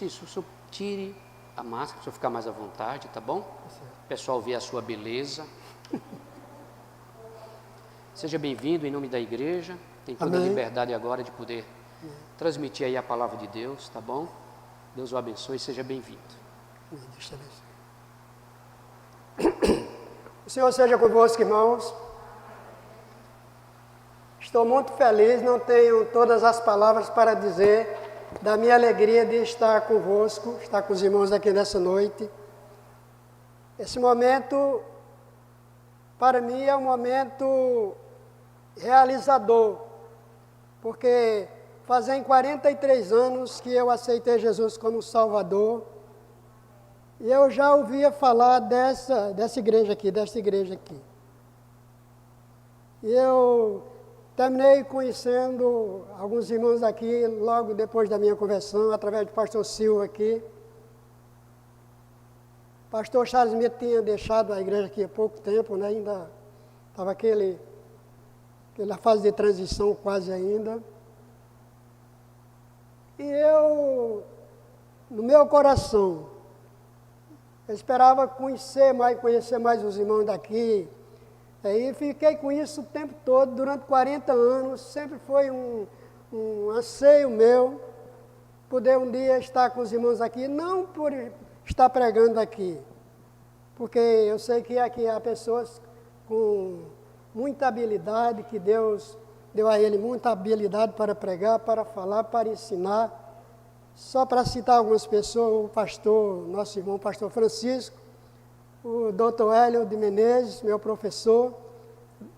Isso, tire a máscara para você ficar mais à vontade, tá bom? O pessoal vê a sua beleza. Seja bem-vindo em nome da igreja. Tem toda a liberdade agora de poder transmitir aí a palavra de Deus, tá bom? Deus o abençoe e seja bem-vindo. O Senhor seja convosco, irmãos. Estou muito feliz, não tenho todas as palavras para dizer da minha alegria de estar convosco, estar com os irmãos aqui nessa noite. Esse momento, para mim, é um momento realizador, porque fazem 43 anos que eu aceitei Jesus como Salvador, e eu já ouvia falar dessa igreja aqui. E eu terminei conhecendo alguns irmãos aqui, logo depois da minha conversão, através do pastor Silva aqui. O pastor Charles Smith tinha deixado a igreja aqui há pouco tempo, né? Ainda estava aquela fase de transição quase ainda. E eu, no meu coração, eu esperava conhecer mais os irmãos daqui. E fiquei com isso o tempo todo, durante 40 anos, sempre foi um anseio meu, poder um dia estar com os irmãos aqui, não por estar pregando aqui, porque eu sei que aqui há pessoas com muita habilidade, que Deus deu a ele muita habilidade para pregar, para falar, para ensinar. Só para citar algumas pessoas, o pastor, nosso irmão pastor Francisco, o doutor Hélio de Menezes, meu professor,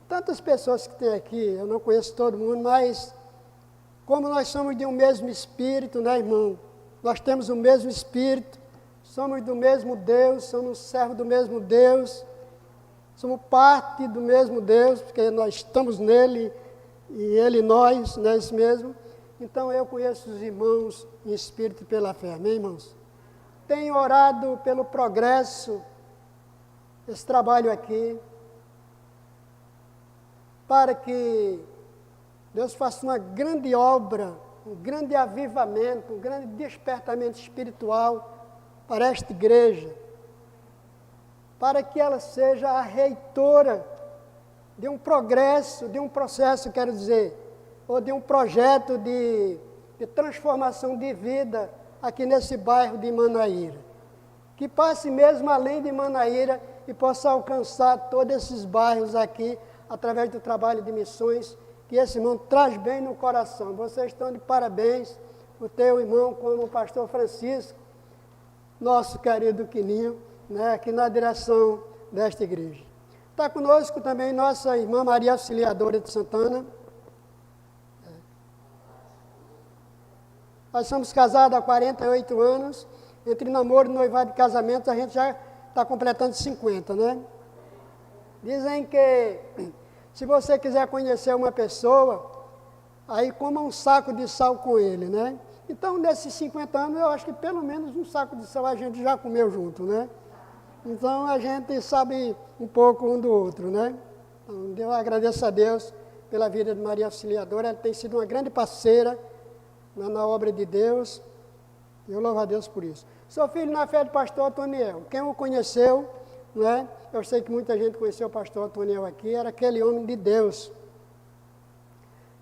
tantas pessoas que tem aqui, eu não conheço todo mundo, mas como nós somos de um mesmo espírito, né, irmão? Nós temos o mesmo espírito, somos do mesmo Deus, somos servos do mesmo Deus, somos parte do mesmo Deus, porque nós estamos nele e ele nós, não é isso mesmo? Então eu conheço os irmãos em espírito e pela fé, amém, irmãos? Tenho orado pelo progresso esse trabalho aqui, para que Deus faça uma grande obra, um grande avivamento, um grande despertamento espiritual para esta igreja, para que ela seja a reitora de um progresso, de um processo, quero dizer, ou de um projeto de transformação de vida aqui nesse bairro de Manaíra, que passe mesmo além de Manaíra e possa alcançar todos esses bairros aqui, através do trabalho de missões, que esse irmão traz bem no coração. Vocês estão de parabéns, o teu irmão como o pastor Francisco, nosso querido Quininho, né, aqui na direção desta igreja. Está conosco também nossa irmã Maria Auxiliadora de Santana. Nós somos casados há 48 anos, entre namoro, noivado e casamento, a gente já está completando 50, né? Dizem que se você quiser conhecer uma pessoa, aí coma um saco de sal com ele, né? Então, nesses 50 anos, eu acho que pelo menos um saco de sal a gente já comeu junto, né? Então, a gente sabe um pouco um do outro, né? Então, eu agradeço a Deus pela vida de Maria Auxiliadora, ela tem sido uma grande parceira na obra de Deus, eu louvo a Deus por isso. Sou filho na fé do pastor Antoniel. Quem o conheceu, não é? Eu sei que muita gente conheceu o pastor Antoniel aqui, era aquele homem de Deus.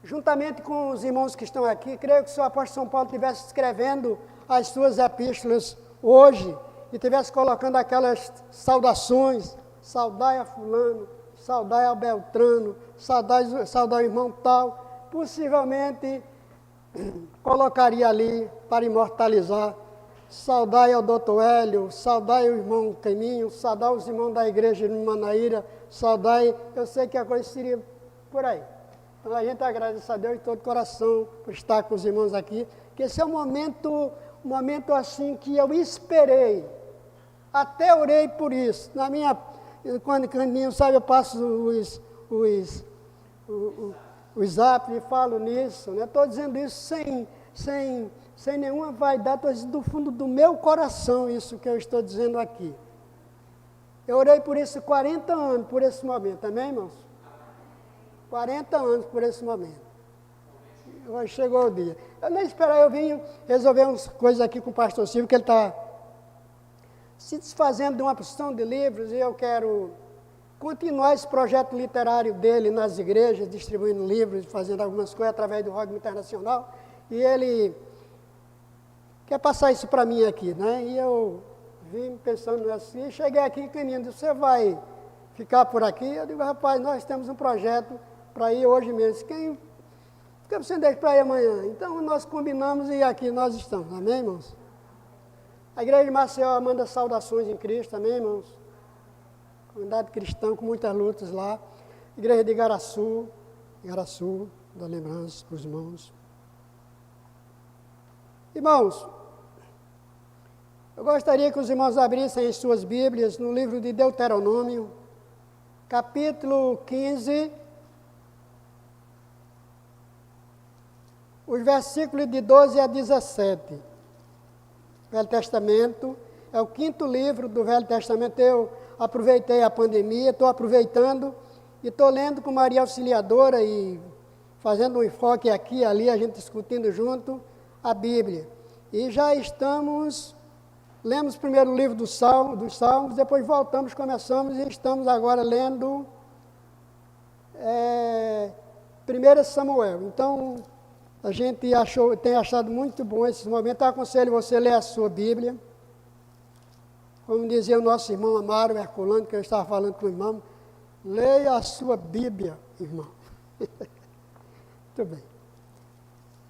Juntamente com os irmãos que estão aqui, creio que se o apóstolo São Paulo estivesse escrevendo as suas epístolas hoje, e estivesse colocando aquelas saudações, saudai a fulano, saudai a Beltrano, saudai o irmão tal, possivelmente colocaria ali para imortalizar, saudai ao doutor Hélio, saudai o irmão Caninho, saudai os irmãos da igreja de Manaíra, saudai, eu sei que a coisa seria por aí. Então a gente agradece a Deus de todo o coração por estar com os irmãos aqui, que esse é um momento assim que eu esperei, até orei por isso. Quando Caninho sabe, eu passo o zap e falo nisso, né? Estou dizendo isso sem nenhuma vaidade, estou dizendo do fundo do meu coração isso que eu estou dizendo aqui. Eu orei por isso 40 anos, por esse momento, amém, irmãos? 40 anos por esse momento. Hoje chegou o dia. Eu nem esperava, eu vim resolver umas coisas aqui com o pastor Silvio, que ele está se desfazendo de uma porção de livros, e eu quero continuar esse projeto literário dele nas igrejas, distribuindo livros, fazendo algumas coisas através do Rogma Internacional, e ele quer passar isso para mim aqui, né? E eu vim pensando assim, cheguei aqui, caminhando, disse, você vai ficar por aqui? Eu digo, rapaz, nós temos um projeto para ir hoje mesmo. Por que você deixa para ir amanhã? Então nós combinamos e aqui nós estamos, amém, irmãos? A igreja de Maceió manda saudações em Cristo, amém, irmãos? Comunidade cristã com muitas lutas lá. Igreja de Igaraçu, dá lembranças para os irmãos. Irmãos, eu gostaria que os irmãos abrissem as suas Bíblias no livro de Deuteronômio, capítulo 15, os versículos de 12 a 17. Velho Testamento, é o 5º livro do Velho Testamento. Eu aproveitei a pandemia, estou aproveitando e estou lendo com Maria Auxiliadora e fazendo um enfoque aqui e ali, a gente discutindo junto a Bíblia. E já lemos primeiro o livro dos Salmos, depois voltamos, começamos e estamos agora lendo 1 Samuel. Então, a gente tem achado muito bom esses momentos. Eu aconselho você a ler a sua Bíblia. Como dizia o nosso irmão Amaro Herculano, que eu estava falando com o irmão, leia a sua Bíblia, irmão. Muito bem.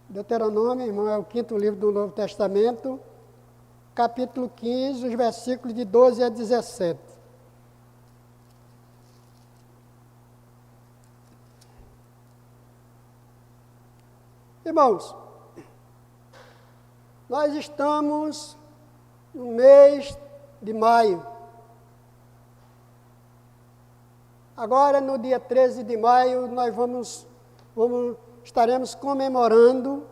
Deuteronômio, irmão, é o 5º livro do Novo Testamento, capítulo 15, os versículos de 12 a 17. Irmãos, nós estamos no mês de maio. Agora, no dia 13 de maio, nós estaremos comemorando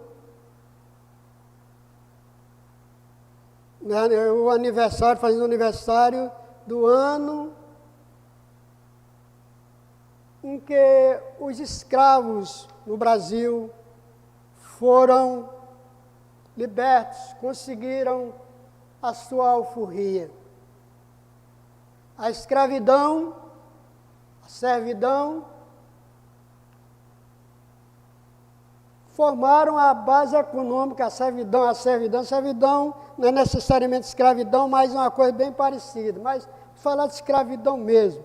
o aniversário, fazendo o aniversário do ano em que os escravos no Brasil foram libertos, conseguiram a sua alforria. A escravidão, a servidão, formaram a base econômica, a servidão não é necessariamente escravidão, mas uma coisa bem parecida, mas falar de escravidão mesmo.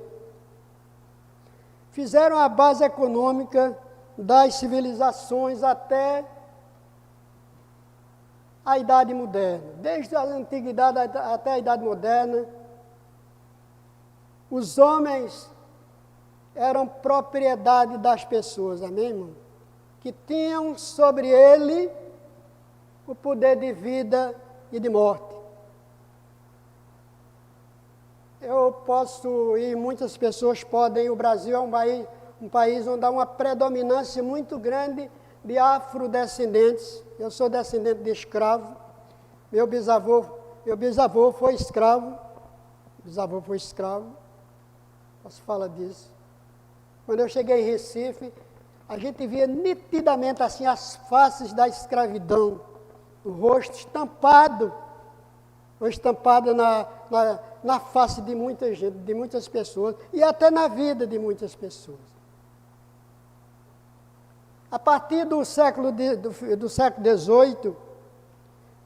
Fizeram a base econômica das civilizações até a Idade Moderna. Desde a Antiguidade até a Idade Moderna, os homens eram propriedade das pessoas, amém, irmão? Que tinham sobre ele o poder de vida e de morte. Eu posso, e muitas pessoas podem, o Brasil é um país onde há uma predominância muito grande de afrodescendentes. Eu sou descendente de escravo. Meu bisavô foi escravo. Posso falar disso. Quando eu cheguei em Recife, a gente via nitidamente assim as faces da escravidão, o rosto estampado na face de muita gente, de muitas pessoas, e até na vida de muitas pessoas. A partir do século XVIII,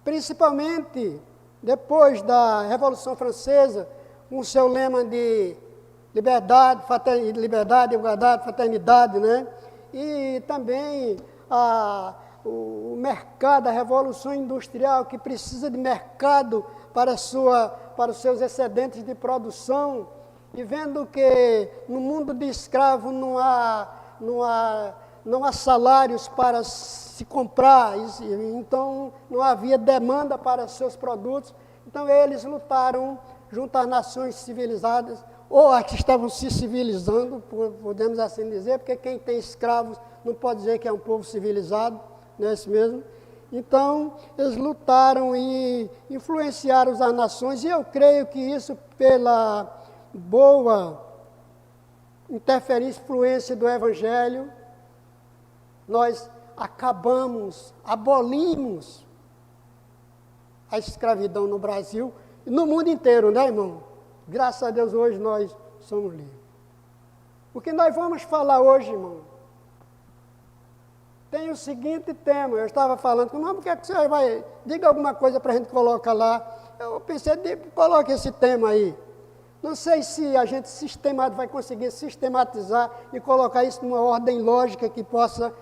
principalmente depois da Revolução Francesa, com o seu lema de liberdade, igualdade, fraternidade, né? E também o mercado, a revolução industrial, que precisa de mercado para os seus excedentes de produção, e vendo que no mundo de escravo não há salários para se comprar, então não havia demanda para seus produtos, então eles lutaram junto às nações civilizadas, ou as que estavam se civilizando, podemos assim dizer, porque quem tem escravos não pode dizer que é um povo civilizado, não é isso mesmo? Então, eles lutaram e influenciaram as nações, e eu creio que isso, pela boa influência do Evangelho, nós acabamos, abolimos a escravidão no Brasil e no mundo inteiro, né, irmão? Graças a Deus, hoje nós somos livres. O que nós vamos falar hoje, irmão, tem o seguinte tema. Eu estava falando com o irmão, por que você vai... Diga alguma coisa para a gente colocar lá. Eu pensei, coloque esse tema aí. Não sei se a gente vai conseguir sistematizar e colocar isso numa ordem lógica que possa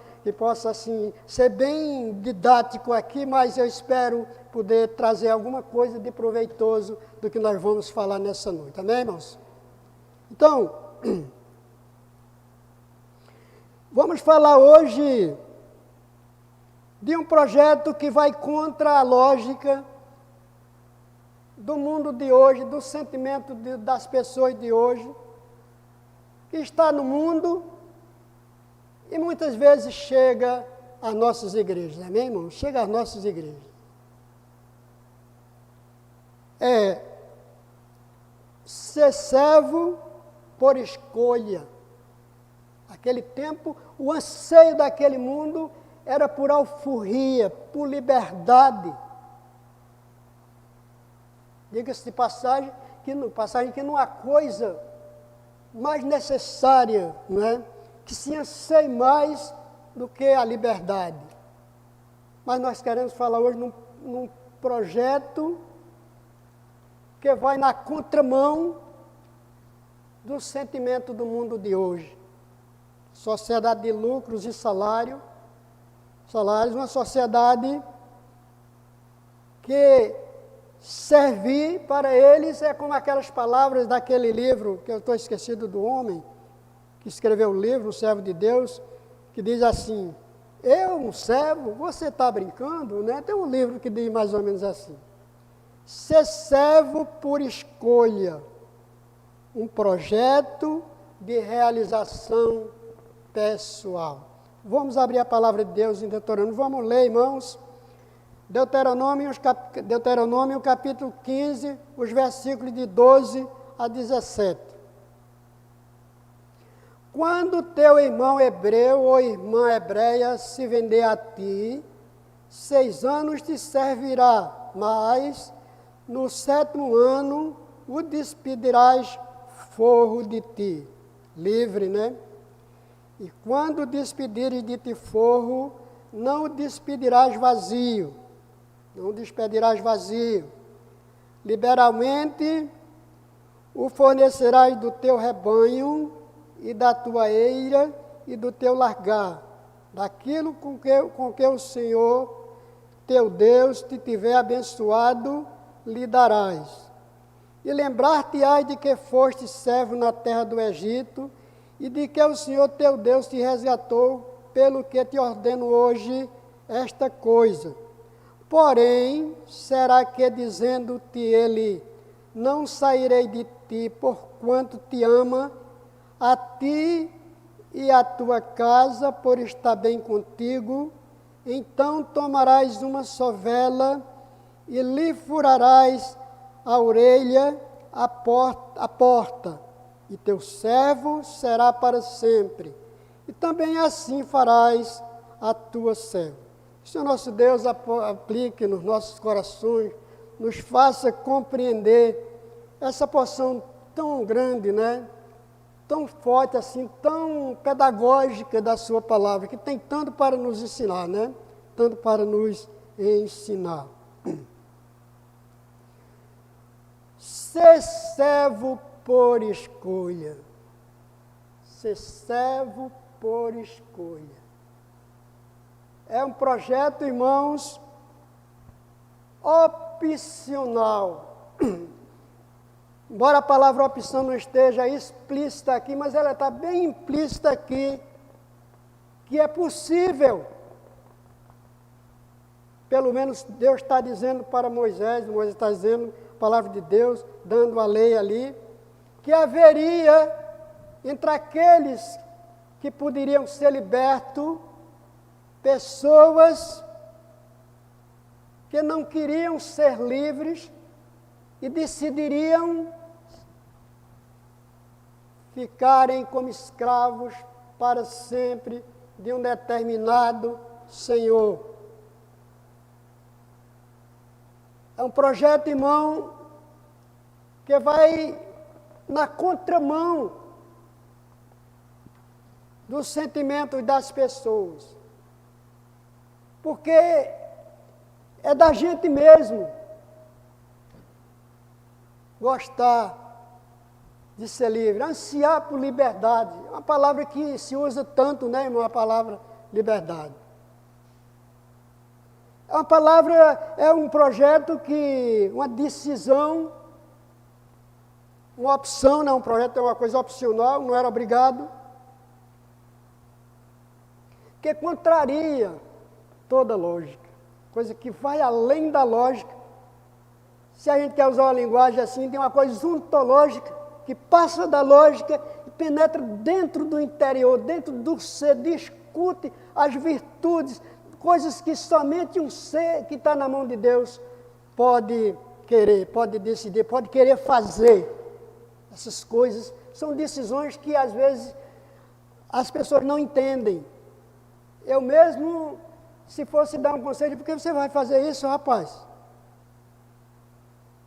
assim, ser bem didático aqui, mas eu espero poder trazer alguma coisa de proveitoso do que nós vamos falar nessa noite. Amém, irmãos? Então, vamos falar hoje de um projeto que vai contra a lógica do mundo de hoje, do sentimento das pessoas de hoje, que está no mundo e muitas vezes chega às nossas igrejas, amém, irmão? Chega às nossas igrejas. É ser servo por escolha. Naquele tempo, o anseio daquele mundo era por alforria, por liberdade. Diga-se de passagem que não há coisa mais necessária, não é? Que se anseie mais do que a liberdade. Mas nós queremos falar hoje num projeto que vai na contramão do sentimento do mundo de hoje. Sociedade de lucros e salários, uma sociedade que servir para eles é como aquelas palavras daquele livro, que eu estou esquecido do homem, que escreveu o livro, o servo de Deus, que diz assim, eu, um servo, você está brincando, né? Tem um livro que diz mais ou menos assim, ser servo por escolha, um projeto de realização pessoal. Vamos abrir a palavra de Deus em Deuteronômio, vamos ler, irmãos, Deuteronômio capítulo 15, os versículos de 12 a 17. Quando teu irmão hebreu ou irmã hebreia se vender a ti, 6 anos te servirá, mas no 7º ano o despedirás forro de ti. Livre, né? E quando despedires de ti forro, não o despedirás vazio. Não despedirás vazio. Liberalmente o fornecerás do teu rebanho e da tua eira e do teu largar, daquilo com que o Senhor, teu Deus, te tiver abençoado, lhe darás. E lembrar-te-ás de que foste servo na terra do Egito, e de que o Senhor teu Deus te resgatou, pelo que te ordeno hoje esta coisa. Porém, será que dizendo-te ele, não sairei de ti, porquanto te ama, a ti e a tua casa, por estar bem contigo, então tomarás uma sovela e lhe furarás a orelha, a porta, e teu servo será para sempre. E também assim farás a tua serva. Que o Senhor nosso Deus aplique nos nossos corações, nos faça compreender essa porção tão grande, né? Tão forte assim, tão pedagógica da sua palavra, que tem tanto para nos ensinar, né? Tanto para nos ensinar. Ser servo por escolha. Ser servo por escolha. É um projeto, irmãos, opcional. Embora a palavra opção não esteja explícita aqui, mas ela está bem implícita aqui, que é possível. Pelo menos Deus está dizendo para Moisés está dizendo, a palavra de Deus, dando a lei ali, que haveria entre aqueles que poderiam ser libertos, pessoas que não queriam ser livres e decidiriam ficarem como escravos para sempre de um determinado Senhor. É um projeto, irmão, que vai na contramão dos sentimentos das pessoas. Porque é da gente mesmo gostar de ser livre, ansiar por liberdade. É uma palavra que se usa tanto, né, irmão? A palavra liberdade. É uma palavra, é um projeto que, uma decisão, uma opção, não, um projeto é uma coisa opcional, não era obrigado, que contraria toda lógica, coisa que vai além da lógica. Se a gente quer usar uma linguagem assim, tem uma coisa ontológica, que passa da lógica e penetra dentro do interior, dentro do ser, discute as virtudes, coisas que somente um ser que está na mão de Deus pode querer, pode decidir, pode querer fazer. Essas coisas são decisões que às vezes as pessoas não entendem. Eu mesmo, se fosse dar um conselho, por que você vai fazer isso, rapaz?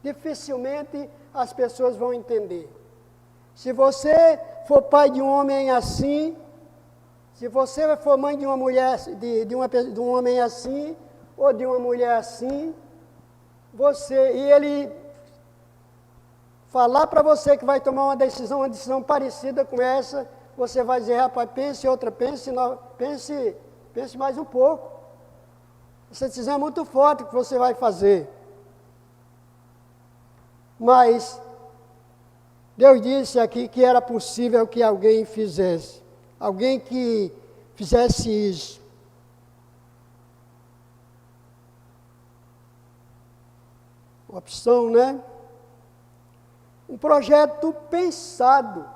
Dificilmente as pessoas vão entender. Se você for pai de um homem assim, se você for mãe de uma mulher, de um homem assim, ou de uma mulher assim, e ele falar para você que vai tomar uma decisão parecida com essa, você vai dizer, rapaz, pense mais um pouco. Essa decisão é muito forte que você vai fazer. Mas Deus disse aqui que era possível que alguém fizesse. Alguém que fizesse isso. Opção, né? Um projeto pensado.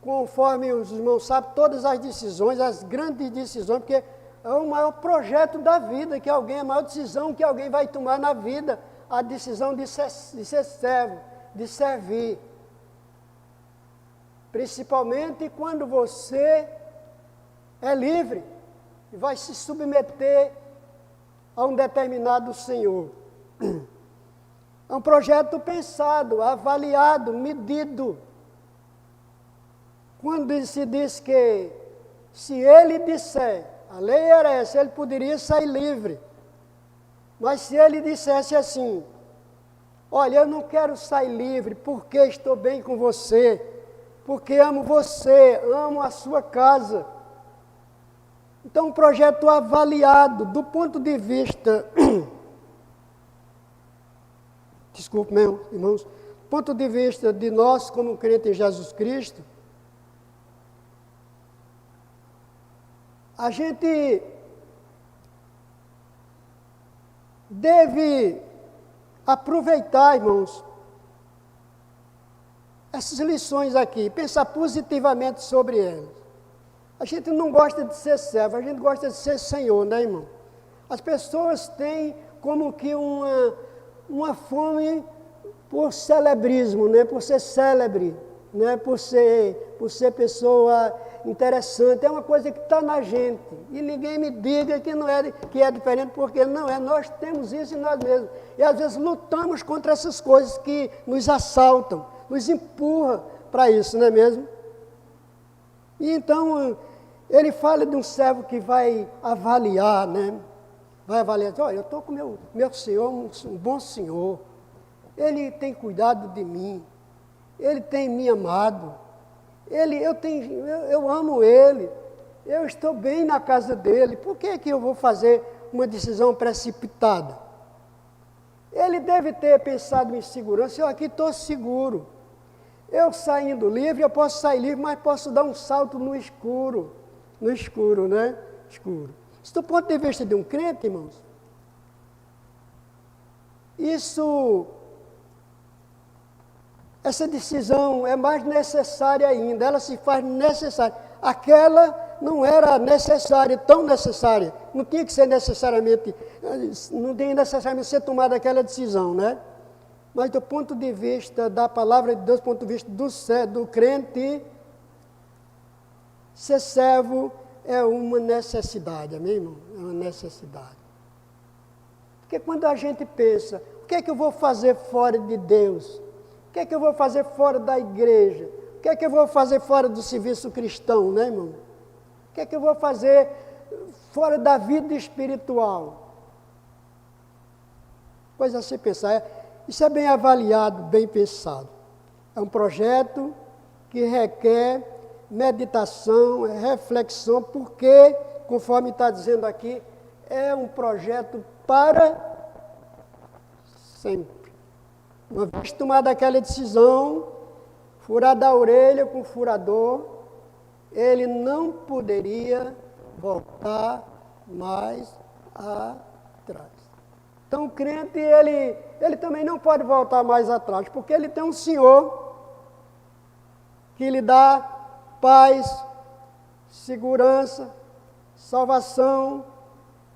Conforme os irmãos sabem, todas as decisões, as grandes decisões, porque é o maior projeto da vida, que alguém, a maior decisão que alguém vai tomar na vida, a decisão de ser servo, de servir. Principalmente quando você é livre e vai se submeter a um determinado Senhor. É um projeto pensado, avaliado, medido. Quando se diz que se ele disser, a lei era essa, ele poderia sair livre. Mas se ele dissesse assim, olha, eu não quero sair livre porque estou bem com você, porque amo você, amo a sua casa. Então, um projeto avaliado do ponto de vista, desculpe, meus irmãos, do ponto de vista de nós como crentes em Jesus Cristo, a gente deve aproveitar, irmãos, essas lições aqui, pensar positivamente sobre elas. A gente não gosta de ser servo, a gente gosta de ser senhor, né, irmão? As pessoas têm como que uma fome por celebrismo, né? Por ser célebre, né? Por ser pessoa interessante. É uma coisa que está na gente. E ninguém me diga que não é, que é diferente, porque não é. Nós temos isso em nós mesmos. E às vezes lutamos contra essas coisas que nos assaltam, nos empurram para isso, não é mesmo? E então, ele fala de um servo que vai avaliar, né? Vai avaliar, olha, eu estou com meu senhor, um bom senhor. Ele tem cuidado de mim. Ele tem me amado. Eu amo ele. Eu estou bem na casa dele. Por que eu vou fazer uma decisão precipitada? Ele deve ter pensado em segurança. Eu aqui estou seguro. Eu saindo livre, eu posso sair livre, mas posso dar um salto no escuro. No escuro, né? Escuro. Isso do ponto de vista de um crente, irmãos, essa decisão é mais necessária ainda, ela se faz necessária. Aquela não era necessária, tão necessária, não tinha que ser necessariamente, não tinha necessariamente ser tomada aquela decisão, né? Mas do ponto de vista da palavra de Deus, do ponto de vista do crente, ser servo é uma necessidade, amém, irmão? É uma necessidade. Porque quando a gente pensa, o que é que eu vou fazer fora de Deus? O que é que eu vou fazer fora da igreja? O que é que eu vou fazer fora do serviço cristão, né, irmão? O que é que eu vou fazer fora da vida espiritual? Pois a se pensar, isso é bem avaliado, bem pensado. É um projeto que requer meditação, reflexão, porque, conforme está dizendo aqui, é um projeto para sempre. Uma vez tomada aquela decisão, furada a orelha com o furador, ele não poderia voltar mais atrás. Então o crente, ele também não pode voltar mais atrás, porque ele tem um Senhor que lhe dá paz, segurança, salvação.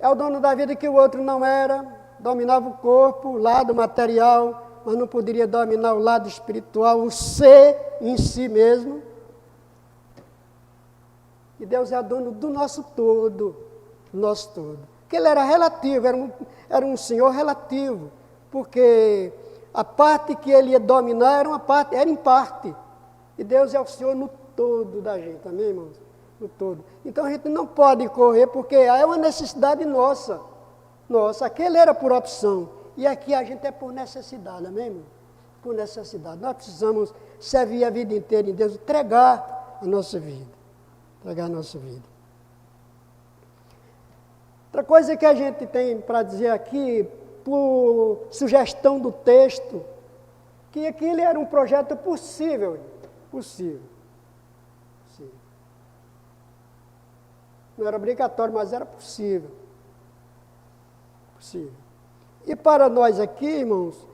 É o dono da vida que o outro não era, dominava o corpo, o lado material, mas não poderia dominar o lado espiritual, o ser em si mesmo. E Deus é dono do nosso todo, Porque ele era relativo, era um Senhor relativo, porque a parte que ele ia dominar era em parte. E Deus é o Senhor no todo da gente, amém, irmãos? No todo. Então a gente não pode correr, porque é uma necessidade nossa. Aquele era por opção. E aqui a gente é por necessidade, amém, irmão? Por necessidade. Nós precisamos servir a vida inteira em Deus, entregar a nossa vida. Entregar a nossa vida. Outra coisa que a gente tem para dizer aqui, por sugestão do texto, que aquele era um projeto possível. Não era obrigatório, mas era possível. E para nós aqui, irmãos,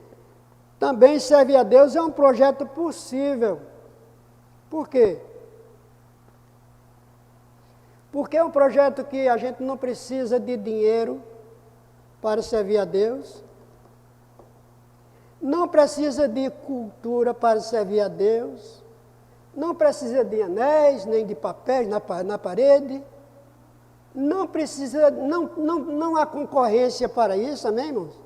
também servir a Deus é um projeto possível. Por quê? Porque é um projeto que a gente não precisa de dinheiro para servir a Deus, não precisa de cultura para servir a Deus, não precisa de anéis, nem de papéis na parede, não precisa, não há concorrência para isso, amém, irmãos?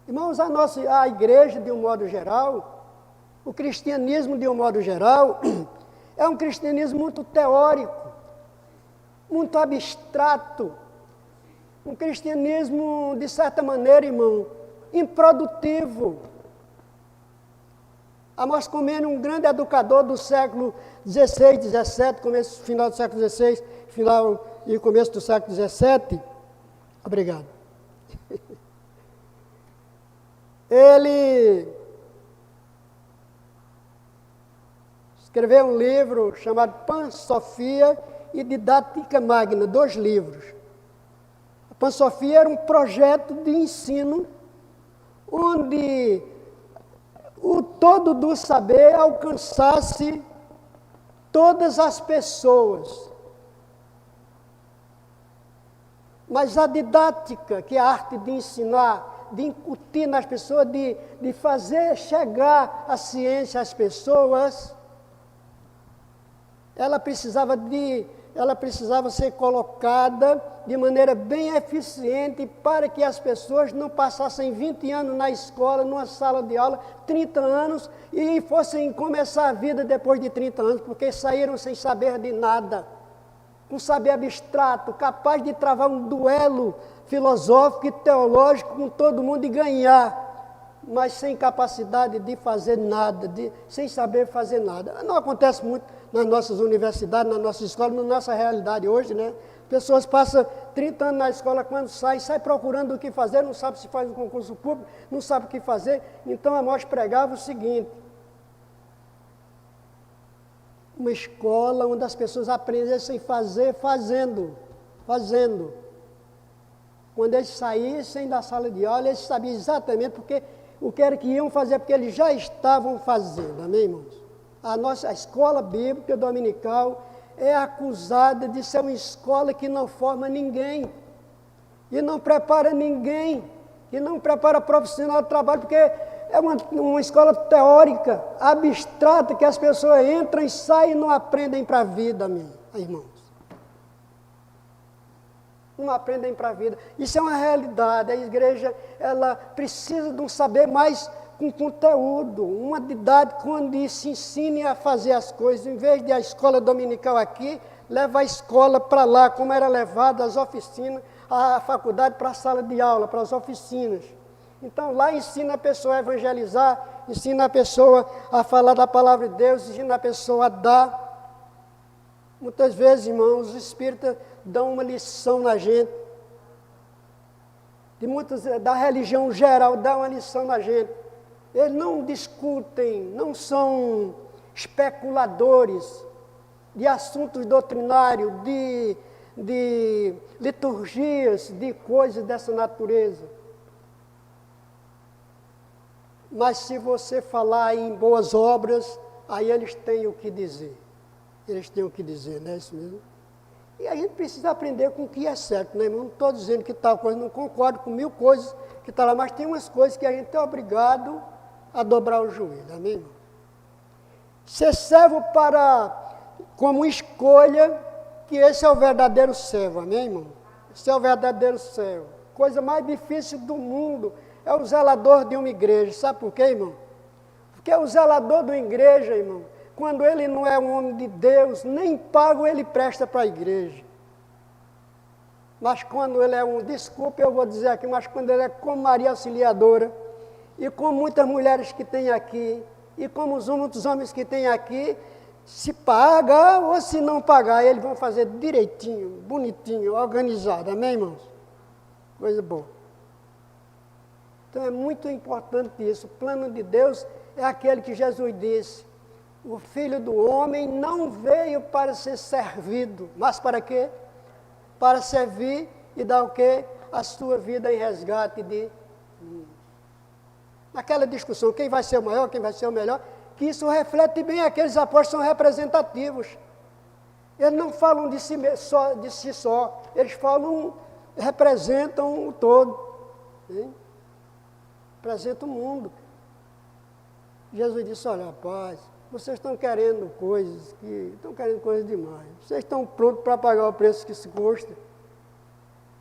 Irmãos, a igreja, de um modo geral, o cristianismo, de um modo geral, é um cristianismo muito teórico, muito abstrato, um cristianismo, de certa maneira, irmão, improdutivo. Amos Comênio, um grande educador do século XVI, XVII, final do século XVI, final e começo do século XVII, obrigado. Ele escreveu um livro chamado Pansofia e Didática Magna, 2 livros. A Pansofia era um projeto de ensino onde o todo do saber alcançasse todas as pessoas. Mas a didática, que é a arte de ensinar, de incutir nas pessoas, de fazer chegar a ciência às pessoas, ela precisava ser colocada de maneira bem eficiente para que as pessoas não passassem 20 anos na escola, numa sala de aula, 30 anos, e fossem começar a vida depois de 30 anos, porque saíram sem saber de nada, com saber abstrato, capaz de travar um duelo filosófico e teológico com todo mundo e ganhar, mas sem capacidade de fazer nada, sem saber fazer nada. Não acontece muito nas nossas universidades, nas nossas escolas, na nossa realidade hoje, né? Pessoas passam 30 anos na escola, quando sai procurando o que fazer, não sabe se faz um concurso público, não sabe o que fazer. Então, Amós pregava o seguinte: uma escola onde as pessoas aprendessem a fazer, fazendo. Quando eles saíssem da sala de aula, eles sabiam exatamente porque o que era que iam fazer, porque eles já estavam fazendo, amém, irmãos? A escola bíblica dominical é acusada de ser uma escola que não forma ninguém, e não prepara ninguém, e não prepara profissional de trabalho, porque é uma escola teórica, abstrata, que as pessoas entram e saem e não aprendem para a vida, irmãos. não aprendem para a vida. Isso é uma realidade. A igreja, ela precisa de um saber mais com conteúdo, uma didática onde se ensine a fazer as coisas. Em vez de a escola dominical aqui, leva a escola para lá, como era levada as oficinas, a faculdade para a sala de aula, para as oficinas. Então, lá ensina a pessoa a evangelizar, ensina a pessoa a falar da palavra de Deus, ensina a pessoa a dar. Muitas vezes, irmãos, os espíritas dão uma lição na gente. Da religião geral, dão uma lição na gente. Eles não discutem, não são especuladores de assuntos doutrinários, de liturgias, de coisas dessa natureza. Mas se você falar em boas obras, aí eles têm o que dizer. Eles têm o que dizer, não é isso mesmo? E a gente precisa aprender com o que é certo, né, irmão? Não estou dizendo que tal coisa, não concordo com 1000 coisas que está lá, mas tem umas coisas que a gente é obrigado a dobrar o joelho, amém, irmão? Ser servo como escolha, que esse é o verdadeiro servo, amém, irmão? Esse é o verdadeiro servo. Coisa mais difícil do mundo é o zelador de uma igreja. Sabe por quê, irmão? Porque o zelador de uma igreja, irmão, quando ele não é um homem de Deus, nem pago ele presta para a igreja. Mas quando ele é desculpe eu vou dizer aqui, mas quando ele é como Maria Auxiliadora, e como muitas mulheres que tem aqui, e como os muitos homens que tem aqui, se paga ou se não pagar, eles vão fazer direitinho, bonitinho, organizado, amém, irmãos? Coisa boa. Então é muito importante isso. O plano de Deus é aquele que Jesus disse: o Filho do Homem não veio para ser servido, mas para quê? Para servir e dar o quê? A sua vida em resgate de mim. Naquela discussão, quem vai ser o maior, quem vai ser o melhor, que isso reflete bem aqueles apóstolos que são representativos. Eles não falam de si só, eles falam, representam o todo. Hein? Representam o mundo. Jesus disse: olha, rapaz, vocês estão querendo coisas demais. Vocês estão prontos para pagar o preço que se custa.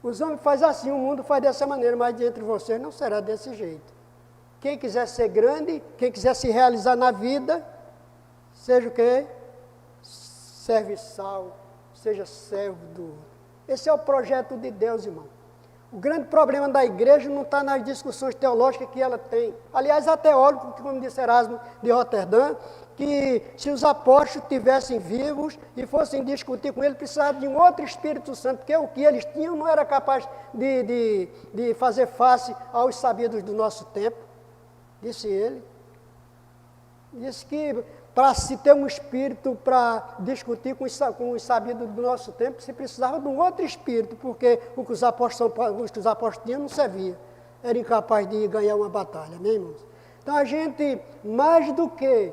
Os homens fazem assim, o mundo faz dessa maneira, mas entre vocês não será desse jeito. Quem quiser ser grande, quem quiser se realizar na vida, seja o quê? Serviçal, seja servo do outro. Esse é o projeto de Deus, irmão. O grande problema da igreja não está nas discussões teológicas que ela tem. Aliás, há teólogos, como disse Erasmo de Roterdã, que se os apóstolos estivessem vivos e fossem discutir com ele, precisavam de um outro Espírito Santo, porque o que eles tinham não era capaz de fazer face aos sabidos do nosso tempo, disse ele. Disse que para se ter um espírito para discutir com os sabidos do nosso tempo, se precisava de um outro espírito, porque o que os apóstolos tinham não servia. Era incapaz de ganhar uma batalha, amém, irmãos? Então a gente, mais do que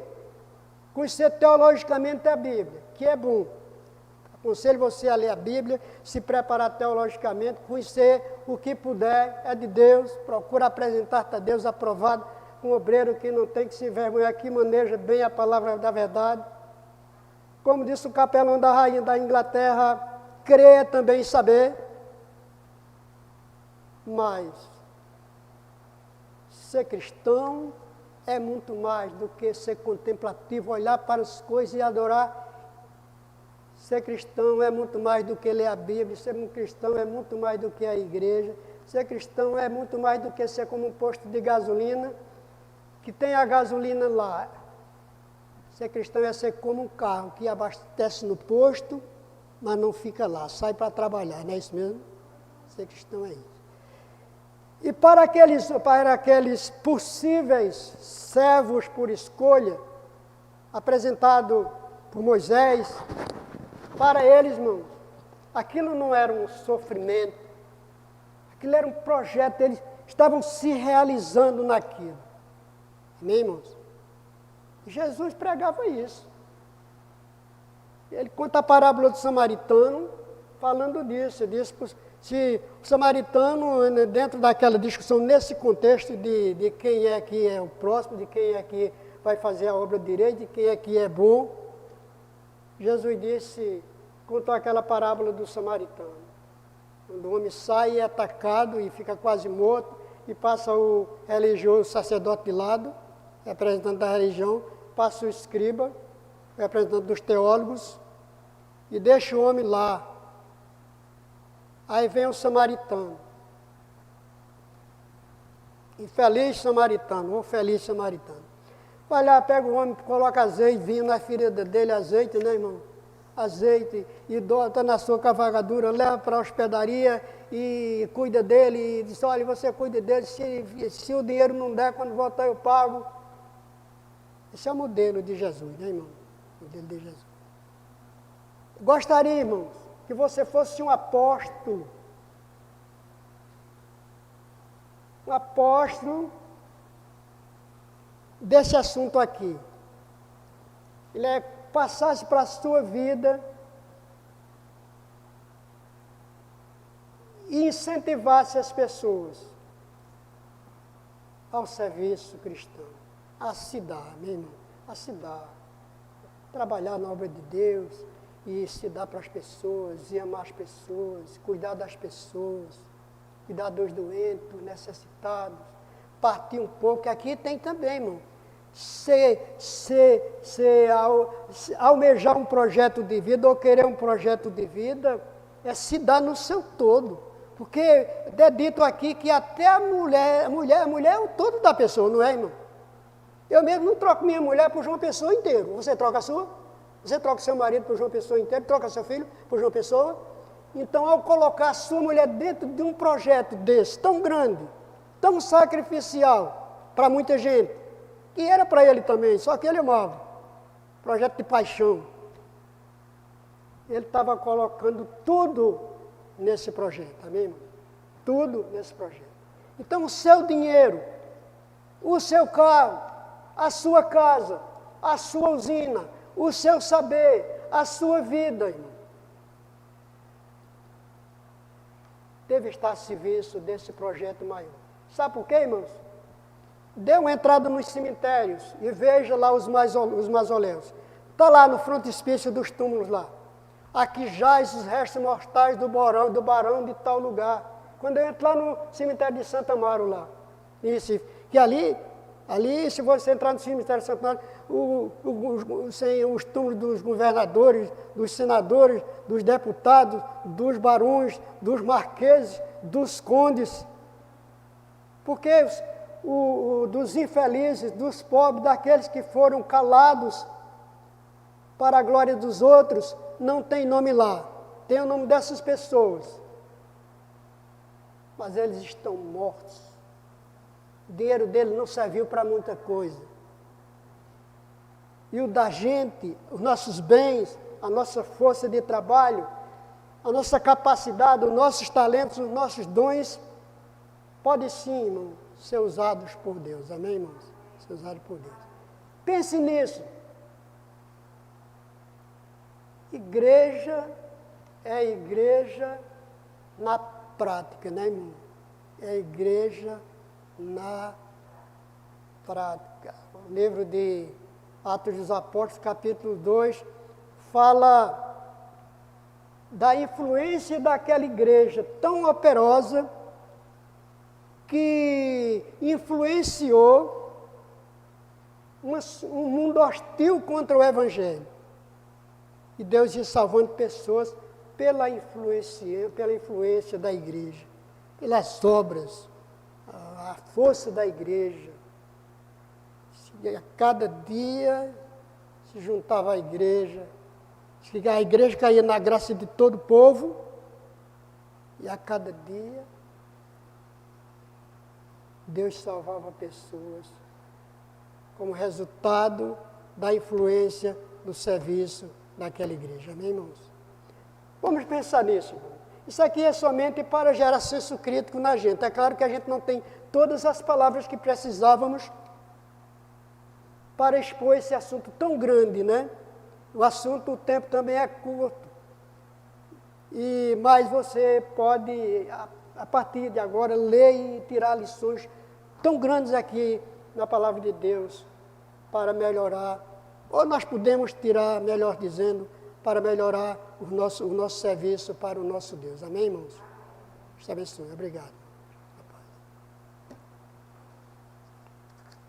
conhecer teologicamente a Bíblia, que é bom, aconselho você a ler a Bíblia, se preparar teologicamente, conhecer o que puder, é de Deus, procura apresentar-te a Deus aprovado, um obreiro que não tem que se envergonhar, que maneja bem a palavra da verdade. Como disse o capelão da rainha da Inglaterra, creia também em saber, mas ser cristão é muito mais do que ser contemplativo, olhar para as coisas e adorar. Ser cristão é muito mais do que ler a Bíblia, ser um cristão é muito mais do que a igreja, ser cristão é muito mais do que ser como um posto de gasolina, que tem a gasolina lá. Ser cristão é ser como um carro que abastece no posto, mas não fica lá, sai para trabalhar, não é isso mesmo? Ser cristão é isso. E para aqueles possíveis servos por escolha, apresentado por Moisés, para eles, irmãos, aquilo não era um sofrimento, aquilo era um projeto, eles estavam se realizando naquilo. Amém, irmãos? Jesus pregava isso. Ele conta a parábola do samaritano, falando disso. Ele disse que se o samaritano, dentro daquela discussão, nesse contexto de quem é que é o próximo, de quem é que vai fazer a obra direita, de quem é que é bom, Jesus contou aquela parábola do samaritano. Quando o homem sai e é atacado e fica quase morto, e passa o religioso, o sacerdote de lado, representante da religião, passa o escriba, representante dos teólogos, e deixa o homem lá. Aí vem o samaritano. Infeliz samaritano, ou feliz samaritano. Vai lá, pega o homem, coloca azeite, vinho na ferida dele, azeite, né, irmão? Azeite, e dota na sua cavalgadura, leva para a hospedaria e cuida dele, e diz, olha, você cuida dele, se o dinheiro não der, quando voltar eu pago. Esse é o modelo de Jesus, né, irmão? O modelo de Jesus. Gostaria, irmãos, que você fosse um apóstolo desse assunto aqui. Ele passasse para a sua vida e incentivasse as pessoas ao serviço cristão, a se dar, meu irmão, a se dar. Trabalhar na obra de Deus e se dar para as pessoas, e amar as pessoas, cuidar das pessoas, cuidar dos doentes, necessitados, partir um pouco, que aqui tem também, irmão. Almejar um projeto de vida ou querer um projeto de vida é se dar no seu todo. Porque é dito aqui que até a mulher é o todo da pessoa, não é, irmão? Eu mesmo não troco minha mulher por João Pessoa inteiro. Você troca a sua? Você troca seu marido por João Pessoa inteiro? Troca seu filho por João Pessoa? Então, ao colocar a sua mulher dentro de um projeto desse, tão grande, tão sacrificial para muita gente, que era para ele também, só que ele amava, projeto de paixão. Ele estava colocando tudo nesse projeto, amém, irmão? Tudo nesse projeto. Então, o seu dinheiro, o seu carro, a sua casa, a sua usina, o seu saber, a sua vida, irmão, deve estar a serviço desse projeto maior. Sabe por quê, irmãos? Dê uma entrada nos cemitérios e veja lá os mausoléus. Está lá no frontispício dos túmulos lá. Aqui jaz os restos mortais do barão de tal lugar. Quando eu entro lá no cemitério de Santa Amaro lá, em Recife, que ali, se você entrar no cemitério de Santa Amaro, os túmulos dos governadores, dos senadores, dos deputados, dos barões, dos marqueses, dos condes, porque dos infelizes, dos pobres, daqueles que foram calados para a glória dos outros, não tem nome lá. Tem o nome dessas pessoas. Mas eles estão mortos. O dinheiro dele não serviu para muita coisa. E o da gente, os nossos bens, a nossa força de trabalho, a nossa capacidade, os nossos talentos, os nossos dons, podem sim, irmão, ser usados por Deus. Amém, irmãos? Ser usados por Deus. Pense nisso. Igreja é igreja na prática, né, irmão? É igreja na prática. O livro de Atos dos Apóstolos, capítulo 2, fala da influência daquela igreja tão operosa que influenciou um mundo hostil contra o Evangelho. E Deus ia salvando pessoas pela influência da igreja, pelas obras, a força da igreja. E a cada dia se juntava a igreja caía na graça de todo o povo, e a cada dia Deus salvava pessoas como resultado da influência do serviço daquela igreja. Amém, irmãos? Vamos pensar nisso, irmão. Isso aqui é somente para gerar senso crítico na gente. É claro que a gente não tem todas as palavras que precisávamos para expor esse assunto tão grande, né? O tempo também é curto. Mas você pode, a partir de agora, ler e tirar lições tão grandes aqui na palavra de Deus para melhorar, ou nós podemos tirar, melhor dizendo, para melhorar o nosso serviço para o nosso Deus. Amém, irmãos? Deus te abençoe. Obrigado.